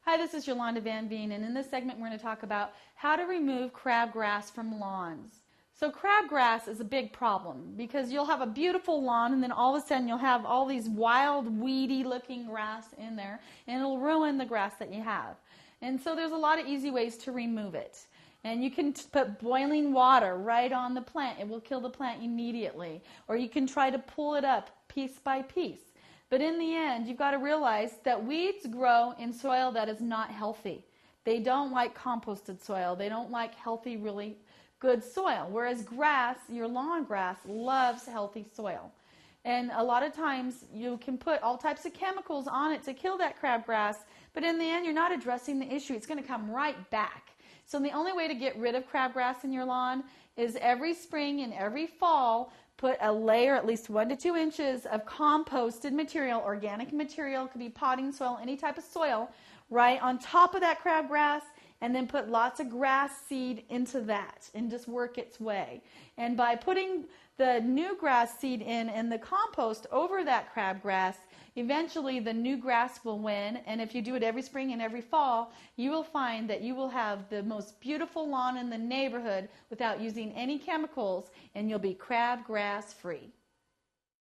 Hi, this is Yolanda Van Veen, and in this segment we're going to talk about how to remove crabgrass from lawns. So crabgrass is a big problem because you'll have a beautiful lawn and then all of a sudden you'll have all these wild, weedy looking grass in there and it'll ruin the grass that you have. And so there's a lot of easy ways to remove it. And you can put boiling water right on the plant. It will kill the plant immediately. Or you can try to pull it up piece by piece. But in the end, you've got to realize that weeds grow in soil that is not healthy. They don't like composted soil. They don't like healthy, really good soil. Whereas grass, your lawn grass, loves healthy soil. And a lot of times you can put all types of chemicals on it to kill that crabgrass, but in the end you're not addressing the issue. It's going to come right back. So the only way to get rid of crabgrass in your lawn is every spring and every fall put a layer, at least 1 to 2 inches of composted material, organic material, could be potting soil, any type of soil, right on top of that crabgrass, and then put lots of grass seed into that and just work its way. And by putting the new grass seed in and the compost over that crabgrass, eventually the new grass will win. And if you do it every spring and every fall, you will find that you will have the most beautiful lawn in the neighborhood without using any chemicals, and you'll be crabgrass free.